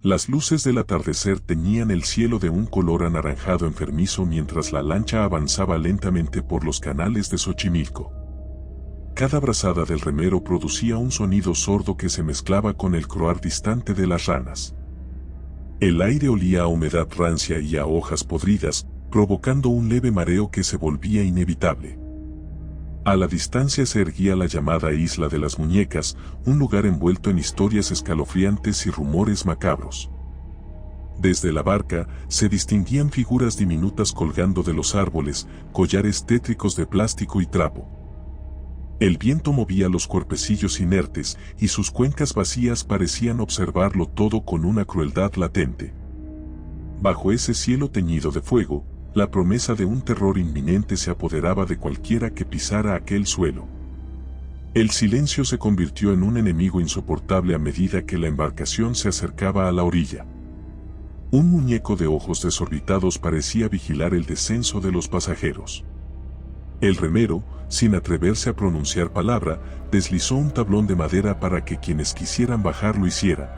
Las luces del atardecer teñían el cielo de un color anaranjado enfermizo mientras la lancha avanzaba lentamente por los canales de Xochimilco. Cada brazada del remero producía un sonido sordo que se mezclaba con el croar distante de las ranas. El aire olía a humedad rancia y a hojas podridas, provocando un leve mareo que se volvía inevitable. A la distancia se erguía la llamada Isla de las Muñecas, un lugar envuelto en historias escalofriantes y rumores macabros. Desde la barca se distinguían figuras diminutas colgando de los árboles, collares tétricos de plástico y trapo. El viento movía los cuerpecillos inertes y sus cuencas vacías parecían observarlo todo con una crueldad latente. Bajo ese cielo teñido de fuego, la promesa de un terror inminente se apoderaba de cualquiera que pisara aquel suelo. El silencio se convirtió en un enemigo insoportable a medida que la embarcación se acercaba a la orilla. Un muñeco de ojos desorbitados parecía vigilar el descenso de los pasajeros. El remero, sin atreverse a pronunciar palabra, deslizó un tablón de madera para que quienes quisieran bajar lo hicieran.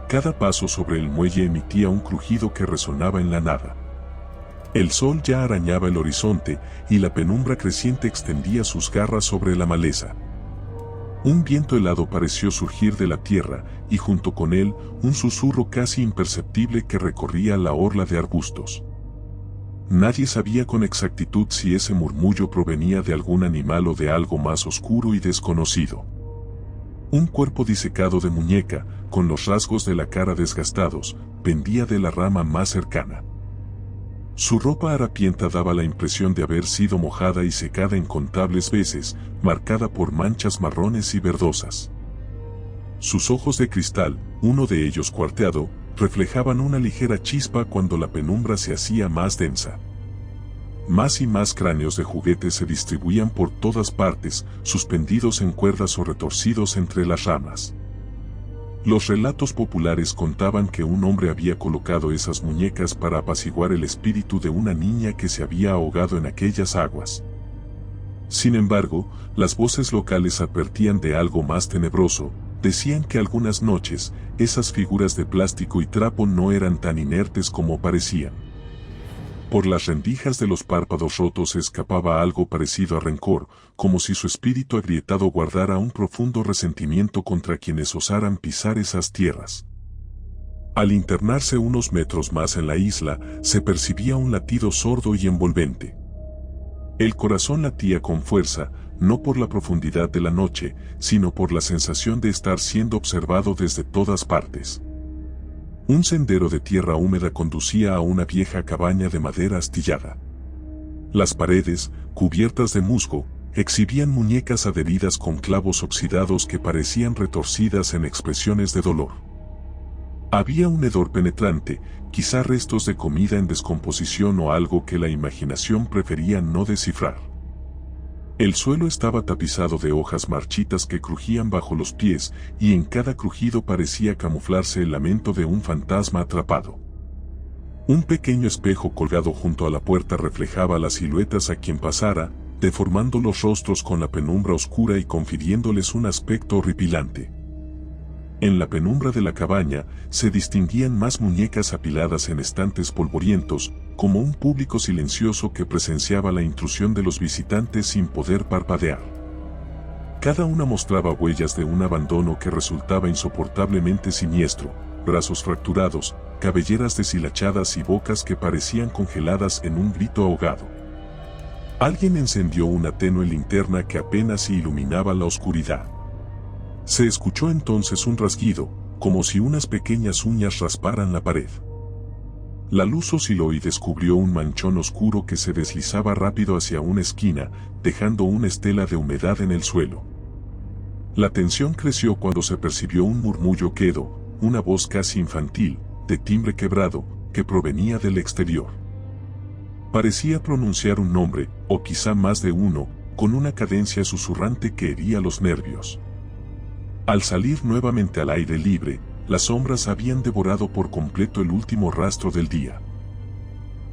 Cada paso sobre el muelle emitía un crujido que resonaba en la nada. El sol ya arañaba el horizonte y la penumbra creciente extendía sus garras sobre la maleza. Un viento helado pareció surgir de la tierra y junto con él un susurro casi imperceptible que recorría la orla de arbustos. Nadie sabía con exactitud si ese murmullo provenía de algún animal o de algo más oscuro y desconocido. Un cuerpo disecado de muñeca, con los rasgos de la cara desgastados, pendía de la rama más cercana. Su ropa harapienta daba la impresión de haber sido mojada y secada incontables veces, marcada por manchas marrones y verdosas. Sus ojos de cristal, uno de ellos cuarteado, reflejaban una ligera chispa cuando la penumbra se hacía más densa. Más y más cráneos de juguete se distribuían por todas partes, suspendidos en cuerdas o retorcidos entre las ramas. Los relatos populares contaban que un hombre había colocado esas muñecas para apaciguar el espíritu de una niña que se había ahogado en aquellas aguas. Sin embargo, las voces locales advertían de algo más tenebroso. Decían que algunas noches, esas figuras de plástico y trapo no eran tan inertes como parecían. Por las rendijas de los párpados rotos escapaba algo parecido a rencor, como si su espíritu agrietado guardara un profundo resentimiento contra quienes osaran pisar esas tierras. Al internarse unos metros más en la isla, se percibía un latido sordo y envolvente. El corazón latía con fuerza, no por la profundidad de la noche, sino por la sensación de estar siendo observado desde todas partes. Un sendero de tierra húmeda conducía a una vieja cabaña de madera astillada. Las paredes, cubiertas de musgo, exhibían muñecas adheridas con clavos oxidados que parecían retorcidas en expresiones de dolor. Había un hedor penetrante, quizá restos de comida en descomposición o algo que la imaginación prefería no descifrar. El suelo estaba tapizado de hojas marchitas que crujían bajo los pies, y en cada crujido parecía camuflarse el lamento de un fantasma atrapado. Un pequeño espejo colgado junto a la puerta reflejaba las siluetas a quien pasara, deformando los rostros con la penumbra oscura y confiriéndoles un aspecto horripilante. En la penumbra de la cabaña se distinguían más muñecas apiladas en estantes polvorientos, como un público silencioso que presenciaba la intrusión de los visitantes sin poder parpadear. Cada una mostraba huellas de un abandono que resultaba insoportablemente siniestro: brazos fracturados, cabelleras deshilachadas y bocas que parecían congeladas en un grito ahogado. Alguien encendió una tenue linterna que apenas iluminaba la oscuridad. Se escuchó entonces un rasguido, como si unas pequeñas uñas rasparan la pared. La luz osciló y descubrió un manchón oscuro que se deslizaba rápido hacia una esquina, dejando una estela de humedad en el suelo. La tensión creció cuando se percibió un murmullo quedo, una voz casi infantil, de timbre quebrado, que provenía del exterior. Parecía pronunciar un nombre, o quizá más de uno, con una cadencia susurrante que hería los nervios. Al salir nuevamente al aire libre, las sombras habían devorado por completo el último rastro del día.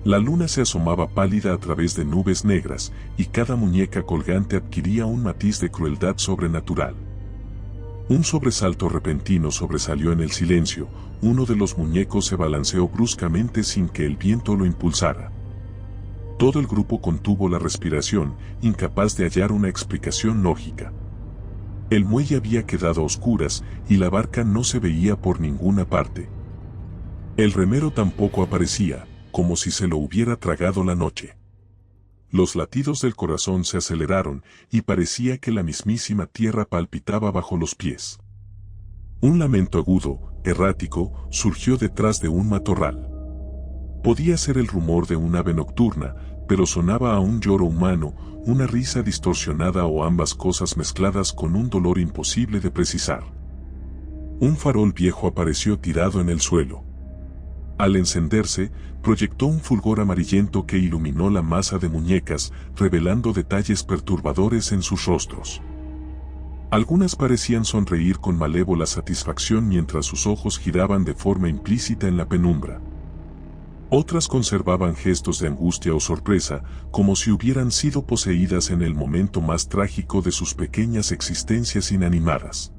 La luna se asomaba pálida a través de nubes negras, y cada muñeca colgante adquiría un matiz de crueldad sobrenatural. Un sobresalto repentino sobresalió en el silencio, uno de los muñecos se balanceó bruscamente sin que el viento lo impulsara. Todo el grupo contuvo la respiración, incapaz de hallar una explicación lógica. El muelle había quedado a oscuras y la barca no se veía por ninguna parte. El remero tampoco aparecía, como si se lo hubiera tragado la noche. Los latidos del corazón se aceleraron y parecía que la mismísima tierra palpitaba bajo los pies. Un lamento agudo, errático, surgió detrás de un matorral. Podía ser el rumor de un ave nocturna, pero sonaba a un lloro humano, una risa distorsionada o ambas cosas mezcladas con un dolor imposible de precisar. Un farol viejo apareció tirado en el suelo. Al encenderse, proyectó un fulgor amarillento que iluminó la masa de muñecas, revelando detalles perturbadores en sus rostros. Algunas parecían sonreír con malévola satisfacción mientras sus ojos giraban de forma implícita en la penumbra. Otras conservaban gestos de angustia o sorpresa, como si hubieran sido poseídas en el momento más trágico de sus pequeñas existencias inanimadas.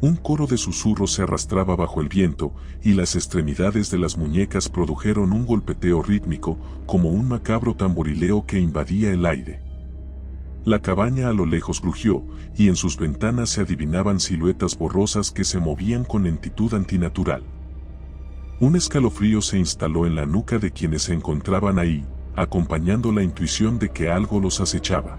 Un coro de susurros se arrastraba bajo el viento, y las extremidades de las muñecas produjeron un golpeteo rítmico, como un macabro tamborileo que invadía el aire. La cabaña a lo lejos crujió, y en sus ventanas se adivinaban siluetas borrosas que se movían con lentitud antinatural. Un escalofrío se instaló en la nuca de quienes se encontraban ahí, acompañando la intuición de que algo los acechaba.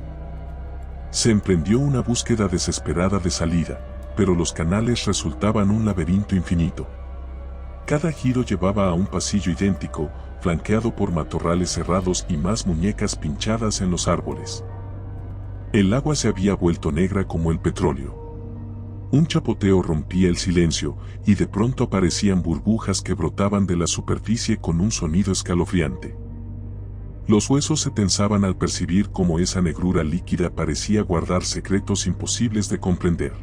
Se emprendió una búsqueda desesperada de salida, pero los canales resultaban un laberinto infinito. Cada giro llevaba a un pasillo idéntico, flanqueado por matorrales cerrados y más muñecas pinchadas en los árboles. El agua se había vuelto negra como el petróleo. Un chapoteo rompía el silencio, y de pronto aparecían burbujas que brotaban de la superficie con un sonido escalofriante. Los huesos se tensaban al percibir cómo esa negrura líquida parecía guardar secretos imposibles de comprender.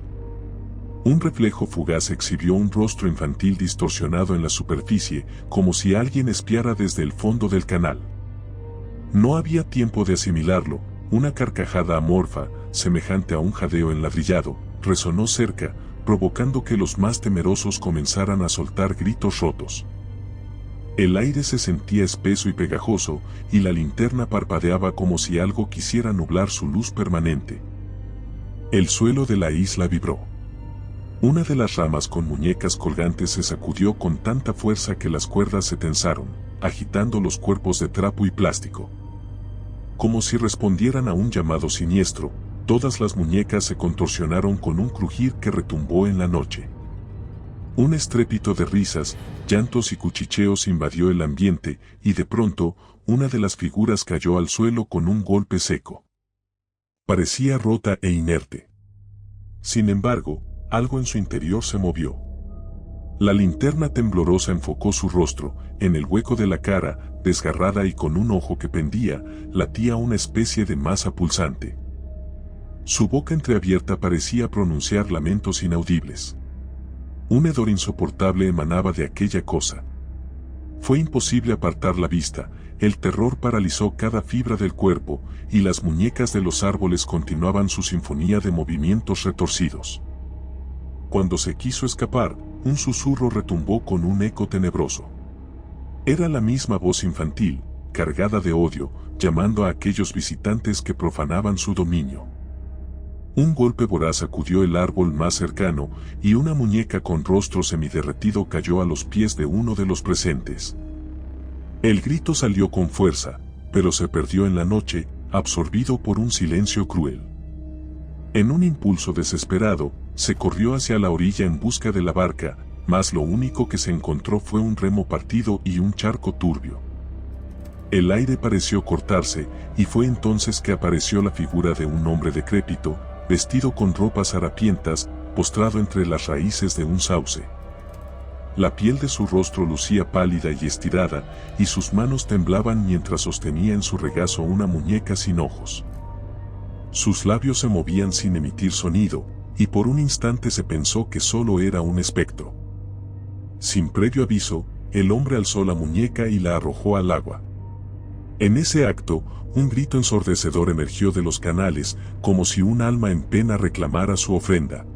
Un reflejo fugaz exhibió un rostro infantil distorsionado en la superficie, como si alguien espiara desde el fondo del canal. No había tiempo de asimilarlo, una carcajada amorfa, semejante a un jadeo enladrillado, resonó cerca, provocando que los más temerosos comenzaran a soltar gritos rotos. El aire se sentía espeso y pegajoso, y la linterna parpadeaba como si algo quisiera nublar su luz permanente. El suelo de la isla vibró. Una de las ramas con muñecas colgantes se sacudió con tanta fuerza que las cuerdas se tensaron, agitando los cuerpos de trapo y plástico. Como si respondieran a un llamado siniestro, todas las muñecas se contorsionaron con un crujir que retumbó en la noche. Un estrépito de risas, llantos y cuchicheos invadió el ambiente, y de pronto, una de las figuras cayó al suelo con un golpe seco. Parecía rota e inerte. Sin embargo, algo en su interior se movió. La linterna temblorosa enfocó su rostro, en el hueco de la cara, desgarrada y con un ojo que pendía, latía una especie de masa pulsante. Su boca entreabierta parecía pronunciar lamentos inaudibles. Un hedor insoportable emanaba de aquella cosa. Fue imposible apartar la vista, el terror paralizó cada fibra del cuerpo, y las muñecas de los árboles continuaban su sinfonía de movimientos retorcidos. Cuando se quiso escapar, un susurro retumbó con un eco tenebroso. Era la misma voz infantil, cargada de odio, llamando a aquellos visitantes que profanaban su dominio. Un golpe voraz sacudió el árbol más cercano, y una muñeca con rostro semiderretido cayó a los pies de uno de los presentes. El grito salió con fuerza, pero se perdió en la noche, absorbido por un silencio cruel. En un impulso desesperado, se corrió hacia la orilla en busca de la barca, mas lo único que se encontró fue un remo partido y un charco turbio. El aire pareció cortarse, y fue entonces que apareció la figura de un hombre decrépito, vestido con ropas harapientas, postrado entre las raíces de un sauce. La piel de su rostro lucía pálida y estirada, y sus manos temblaban mientras sostenía en su regazo una muñeca sin ojos. Sus labios se movían sin emitir sonido, y por un instante se pensó que solo era un espectro. Sin previo aviso, el hombre alzó la muñeca y la arrojó al agua. En ese acto, un grito ensordecedor emergió de los canales, como si un alma en pena reclamara su ofrenda.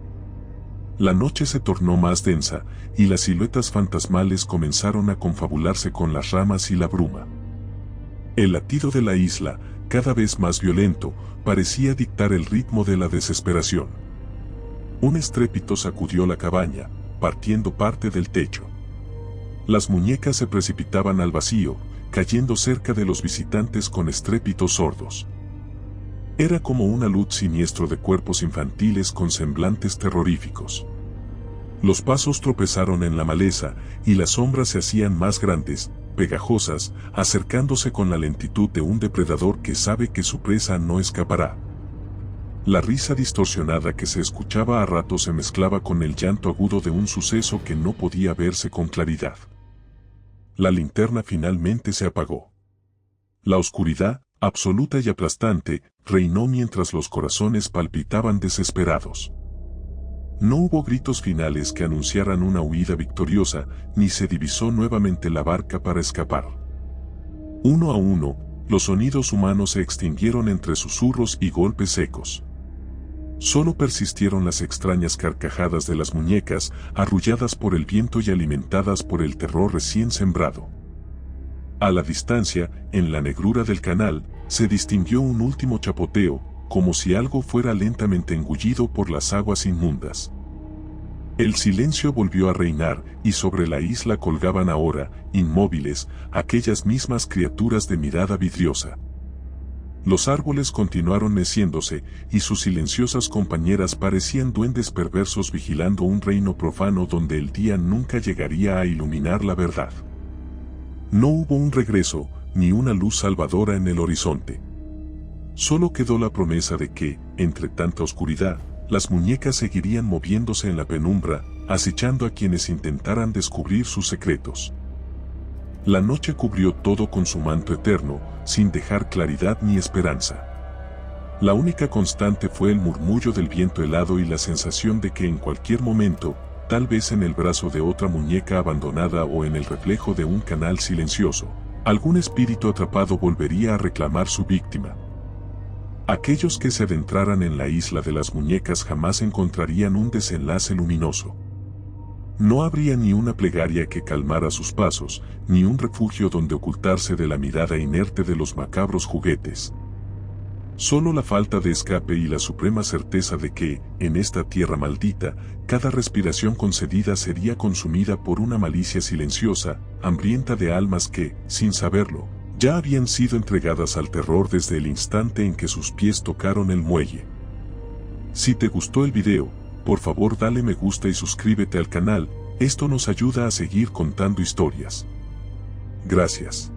La noche se tornó más densa, y las siluetas fantasmales comenzaron a confabularse con las ramas y la bruma. El latido de la isla, cada vez más violento, parecía dictar el ritmo de la desesperación. Un estrépito sacudió la cabaña, partiendo parte del techo. Las muñecas se precipitaban al vacío, cayendo cerca de los visitantes con estrépitos sordos. Era como una luz siniestro de cuerpos infantiles con semblantes terroríficos. Los pasos tropezaron en la maleza, y las sombras se hacían más grandes, pegajosas, acercándose con la lentitud de un depredador que sabe que su presa no escapará. La risa distorsionada que se escuchaba a ratos se mezclaba con el llanto agudo de un suceso que no podía verse con claridad. La linterna finalmente se apagó. La oscuridad, absoluta y aplastante, reinó mientras los corazones palpitaban desesperados. No hubo gritos finales que anunciaran una huida victoriosa, ni se divisó nuevamente la barca para escapar. Uno a uno, los sonidos humanos se extinguieron entre susurros y golpes secos. Solo persistieron las extrañas carcajadas de las muñecas, arrulladas por el viento y alimentadas por el terror recién sembrado. A la distancia, en la negrura del canal, se distinguió un último chapoteo, como si algo fuera lentamente engullido por las aguas inmundas. El silencio volvió a reinar, y sobre la isla colgaban ahora, inmóviles, aquellas mismas criaturas de mirada vidriosa. Los árboles continuaron meciéndose, y sus silenciosas compañeras parecían duendes perversos vigilando un reino profano donde el día nunca llegaría a iluminar la verdad. No hubo un regreso, ni una luz salvadora en el horizonte. Solo quedó la promesa de que, entre tanta oscuridad, las muñecas seguirían moviéndose en la penumbra, acechando a quienes intentaran descubrir sus secretos. La noche cubrió todo con su manto eterno, sin dejar claridad ni esperanza. La única constante fue el murmullo del viento helado y la sensación de que en cualquier momento, tal vez en el brazo de otra muñeca abandonada o en el reflejo de un canal silencioso, algún espíritu atrapado volvería a reclamar su víctima. Aquellos que se adentraran en la isla de las muñecas jamás encontrarían un desenlace luminoso. No habría ni una plegaria que calmara sus pasos, ni un refugio donde ocultarse de la mirada inerte de los macabros juguetes. Solo la falta de escape y la suprema certeza de que, en esta tierra maldita, cada respiración concedida sería consumida por una malicia silenciosa, hambrienta de almas que, sin saberlo, ya habían sido entregadas al terror desde el instante en que sus pies tocaron el muelle. Si te gustó el video, por favor dale me gusta y suscríbete al canal, esto nos ayuda a seguir contando historias. Gracias.